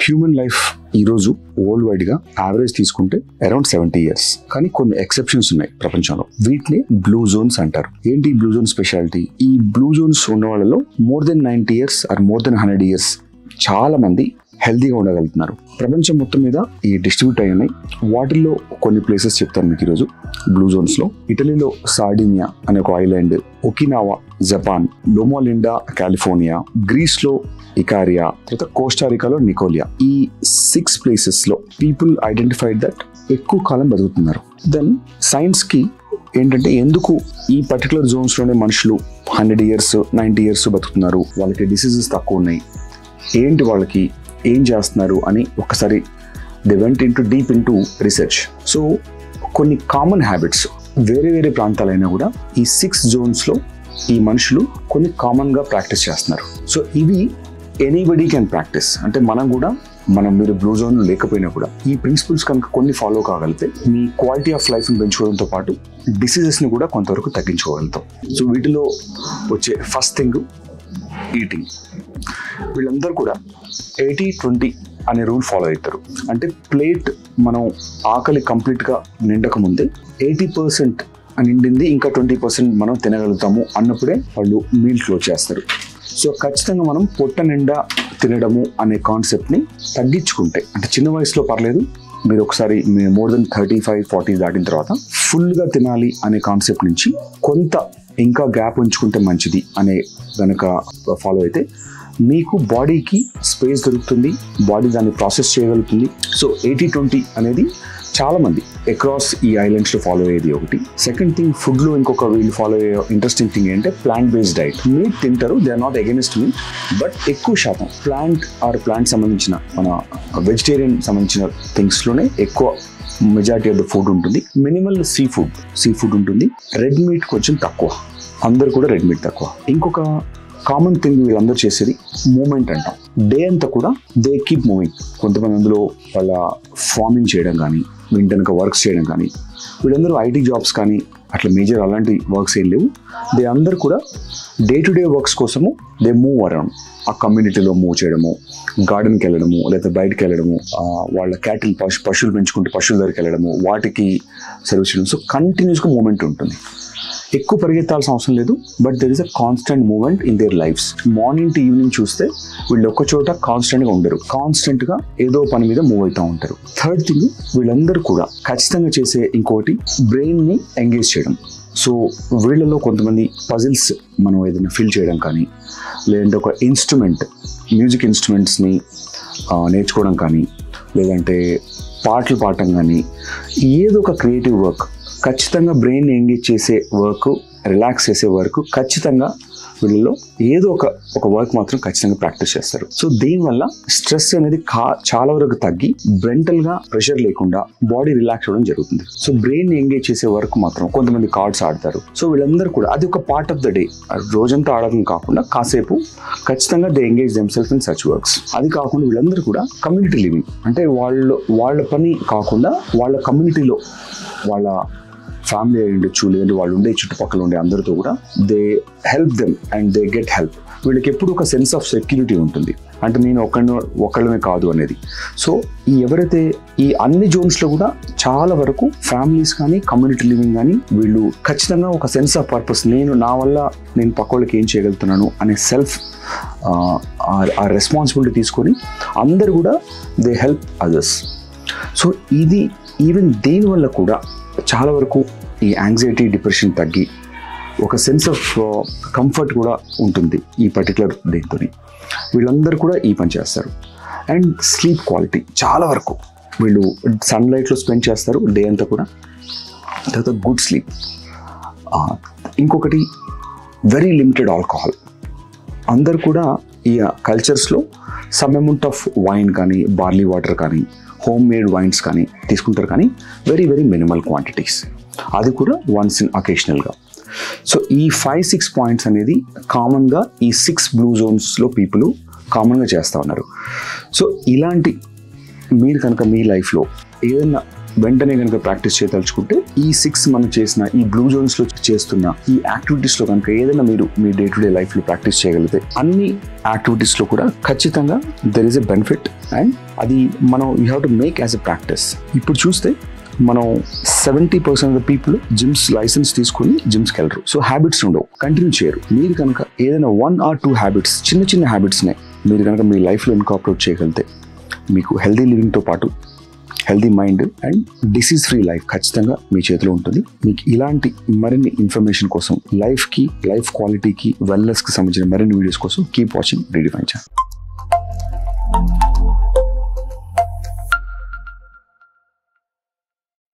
Human life ఈరోజు world wide గా average తీసుకుంటే అరౌండ్ 70 years. కానీ కొన్ని ఎక్సెప్షన్స్ ఉన్నాయి ప్రపంచంలో. వీటిని బ్లూ జోన్స్ అంటారు. ఏంటి బ్లూ జోన్ స్పెషాలిటీ? ఈ బ్లూ జోన్స్ ఉన్న వాళ్ళలో more than 90 years or more than 100 years చాలా మంది హెల్తీగా ఉండగలుగుతున్నారు. ప్రపంచం మొత్తం మీద ఈ డిస్ట్రిబ్యూట్ అయి ఉన్నాయి. వాటిల్లో కొన్ని ప్లేసెస్ చెప్తాను మీకు ఈరోజు బ్లూ జోన్స్ లో. ఇటలీలో సార్డినియా అనే ఒక island, Okinawa Japan, Loma Linda California, Greece లో ఇకారియా, తర్వాత కోస్టారికాలో నికోలియా. ఈ 6 places లో పీపుల్ ఐడెంటిఫైడ్ దట్ ఎక్కువ కాలం బతుకుతున్నారు. దెన్ సైన్స్ కి ఏంటంటే ఎందుకు ఈ పర్టికులర్ జోన్స్ లోనే మనుషులు 100 years 90 years బతుకుతున్నారు, వాళ్ళకి డిసీజెస్ తక్కువ ఉన్నాయి, ఏంటి వాళ్ళకి ఏం చేస్తున్నారు అని ఒకసారి they went deep in to research. So కొన్ని కామన్ హ్యాబిట్స్ వేరే వేరే ప్రాంతాలైనా కూడా ఈ 6 zonesలో ఈ మనుషులు కొన్ని కామన్గా ప్రాక్టీస్ చేస్తున్నారు. సో ఇవి ఎనీబడీ క్యాన్ ప్రాక్టీస్. అంటే మీరు బ్లూ జోన్ లేకపోయినా కూడా ఈ ప్రిన్సిపల్స్ కనుక కొన్ని ఫాలో కాగలిగితే మీ క్వాలిటీ ఆఫ్ లైఫ్ని పెంచుకోవడంతో పాటు డిసీజెస్ని కూడా కొంతవరకు తగ్గించుకోగలుగుతాం. సో వీటిలో వచ్చే ఫస్ట్ థింగ్ ఈటింగ్. వీళ్ళందరూ కూడా 80-20 అనే రూల్ ఫాలో అవుతారు. అంటే ప్లేట్ మనం ఆకలి కంప్లీట్గా నిండక ముందే 80% నిండింది, ఇంకా 20% మనం తినగలుగుతాము అన్నప్పుడే వాళ్ళు మీల్ క్లోజ్ చేస్తారు. సో ఖచ్చితంగా మనం పొట్ట నిండా తినడము అనే కాన్సెప్ట్ని తగ్గించుకుంటే, అంటే చిన్న వయసులో పర్లేదు, మీరు ఒకసారి మోర్ దెన్ 35-40 దాటిన తర్వాత ఫుల్గా తినాలి అనే కాన్సెప్ట్ నుంచి కొంత ఇంకా గ్యాప్ ఉంచుకుంటే మంచిది అనే కనుక ఫాలో అయితే మీకు బాడీకి స్పేస్ దొరుకుతుంది, బాడీ దాన్ని ప్రాసెస్ చేయగలుగుతుంది. సో 80-20 అనేది చాలా మంది అక్రాస్ ఈ ఐలాండ్స్లో ఫాలో అయ్యేది ఒకటి. సెకండ్ థింగ్, ఫుడ్లో ఇంకొక వీళ్ళు ఫాలో అయ్యే ఇంట్రెస్టింగ్ థింగ్ ఏంటంటే ప్లాంట్ బేస్డ్ డైట్. మీట్ తింటారు, they are not against meat, but ఎక్కువ శాతం ప్లాంట్ సంబంధించిన మన వెజిటేరియన్ సంబంధించిన థింగ్స్లోనే ఎక్కువ మెజారిటీ ఆఫ్ ద ఫుడ్ ఉంటుంది. మినిమల్ సీ ఫుడ్ ఉంటుంది. రెడ్ మీట్ కొంచెం తక్కువ, అందరు కూడా రెడ్ మీట్ తక్కువ. ఇంకొక కామన్ థింగ్ వీళ్ళందరూ చేసేది మూమెంట్ అంటాం. డే అంతా కూడా దే కీప్ మూవింగ్. కొంతమంది అందులో వాళ్ళ ఫార్మింగ్ చేయడం కానీ, వెంటనక వర్క్స్ చేయడం కానీ, వీళ్ళందరూ ఐటీ జాబ్స్ కానీ అట్లా మేజర్ అలాంటి వర్క్స్ ఏం లేవు. దే అందరు కూడా డే టు డే వర్క్స్ కోసము దే మూవ్ అరౌండ్. ఆ కమ్యూనిటీలో మూవ్ చేయడము, గార్డెన్కి వెళ్ళడము, లేదా బయటకు వెళ్ళడము, వాళ్ళ క్యాటిల్ పశువులు పెంచుకుంటే పశువుల దగ్గరికి వెళ్ళడము, వాటికి సర్వీస్ చేయడం. సో కంటిన్యూస్గా మూమెంట్ ఉంటుంది. ఎక్కువ పరిగెత్తాల్సిన అవసరం లేదు, but there is a constant movement in there lifes. Morning to evening చూస్తే వీళ్ళు ఒక్క చోట కాన్స్టెంట్గా ఉండరు, కాన్స్టెంట్గా ఏదో పని మీద మూవ్ అవుతూ ఉంటారు. థర్డ్ థింగ్, వీళ్ళందరూ కూడా ఖచ్చితంగా చేసే ఇంకోటి బ్రెయిన్ని ఎంగేజ్ చేయడం. సో వీళ్ళలో కొంతమంది పజిల్స్ మనం ఏదైనా ఫిల్ చేయడం కానీ, లేదంటే ఒక మ్యూజిక్ ఇన్స్ట్రుమెంట్స్ని నేర్చుకోవడం కానీ, లేదంటే పాటలు పాడటం కానీ, ఏదో ఒక క్రియేటివ్ వర్క్, ఖచ్చితంగా బ్రెయిన్ ఎంగేజ్ చేసే వర్క్, రిలాక్స్ చేసే వర్క్ ఖచ్చితంగా వీళ్ళలో ఏదో ఒక వర్క్ మాత్రం ఖచ్చితంగా ప్రాక్టీస్ చేస్తారు. సో దీనివల్ల స్ట్రెస్ అనేది చాలా వరకు తగ్గి మెంటల్గా ప్రెషర్ లేకుండా బాడీ రిలాక్స్ అవ్వడం జరుగుతుంది. సో బ్రెయిన్ ఎంగేజ్ చేసే వర్క్ మాత్రం కొంతమంది కార్డ్స్ ఆడతారు. సో వీళ్ళందరూ కూడా అది ఒక పార్ట్ ఆఫ్ ద డే. రోజంతా ఆడడం కాకుండా కాసేపు ఖచ్చితంగా they engage themself in such works. అది కాకుండా వీళ్ళందరూ కూడా కమ్యూనిటీ లివింగ్, అంటే వాళ్ళ పని కాకుండా వాళ్ళ కమ్యూనిటీలో వాళ్ళ ఫ్యామిలీ అయి ఉండొచ్చు, లేదంటే వాళ్ళు ఉండే చుట్టుపక్కల ఉండే అందరితో కూడా they help them and they get help. వీళ్ళకి ఎప్పుడు ఒక సెన్స్ ఆఫ్ సెక్యూరిటీ ఉంటుంది, అంటే నేను ఒక్కళ్ళమే కాదు అనేది. సో ఎవరైతే ఈ అన్ని జోన్స్లో కూడా చాలా వరకు ఫ్యామిలీస్ కానీ, కమ్యూనిటీ లివింగ్ కానీ, వీళ్ళు ఖచ్చితంగా ఒక సెన్స్ ఆఫ్ పర్పస్, నా వల్ల నేను పక్క వాళ్ళకి ఏం చేయగలుగుతున్నాను అనే సెల్ఫ్ ఆ రెస్పాన్సిబిలిటీ తీసుకొని అందరు కూడా దే హెల్ప్ అదర్స్. సో ఇది ఈవెన్ దీనివల్ల కూడా చాలా వరకు ఈ యాంగ్జైటీ, డిప్రెషన్ తగ్గి ఒక సెన్స్ ఆఫ్ కంఫర్ట్ కూడా ఉంటుంది ఈ పర్టికులర్ దీంతో. వీళ్ళందరూ కూడా ఈ పని చేస్తారు. అండ్ స్లీప్ క్వాలిటీ చాలా వరకు వీళ్ళు సన్లైట్లో స్పెండ్ చేస్తారు డే అంతా కూడా. తర్వాత గుడ్ స్లీప్. ఇంకొకటి వెరీ లిమిటెడ్ ఆల్కహాల్. అందరు కూడా ఈ కల్చర్స్లో సమ్ అమౌంట్ ఆఫ్ వైన్ కానీ, బార్లీ వాటర్ కానీ, హోమ్ మేడ్ వైన్స్ కానీ తీసుకుంటారు, కానీ వెరీ వెరీ మినిమల్ క్వాంటిటీస్, అది కూడా వన్స్ ఇన్ అకేషనల్గా. సో ఈ 5-6 పాయింట్స్ అనేది కామన్గా ఈ 6 బ్లూ జోన్స్లో పీపుల్ కామన్గా చేస్తూ ఉన్నారు. సో ఇలాంటి మీరు కనుక మీ లైఫ్లో ఏదైనా వెంటనే కనుక ప్రాక్టీస్ చేయదలుచుకుంటే ఈ 6 మనం చేసిన ఈ బ్లూ జోన్స్ లో చేస్తున్న ఈ యాక్టివిటీస్ లో కనుక ఏదైనా మీరు మీ డే టు డే లైఫ్ లో ప్రాక్టీస్ చేయగలిగితే అన్ని యాక్టివిటీస్ లో కూడా ఖచ్చితంగా there is a benefit and అది మనం you have to make as a practice. ఇప్పుడు చూస్తే మనం 70% of the people gyms licence తీసుకుని జిమ్స్కి వెళ్ళరు. సో హ్యాబిట్స్ ఉండవు, కంటిన్యూ చేయరు. మీరు కనుక ఏదైనా 1 or 2 హ్యాబిట్స్, చిన్న చిన్న హ్యాబిట్స్నే మీరు కనుక మీ లైఫ్లో ఇన్కార్పొరేట్ చేయగలిగితే మీకు హెల్దీ లివింగ్తో పాటు healthy mind and disease free life ఖచ్చితంగా మీ చేతిలో ఉంటుంది. మీకు ఇలాంటి మరిన్ని ఇన్ఫర్మేషన్ కోసం లైఫ్ క్వాలిటీకి వెల్నెస్కి సంబంధించిన మరిన్ని వీడియోస్ కోసం కీప్ వాచింగ్ రీడిఫైన్ ఛానల్.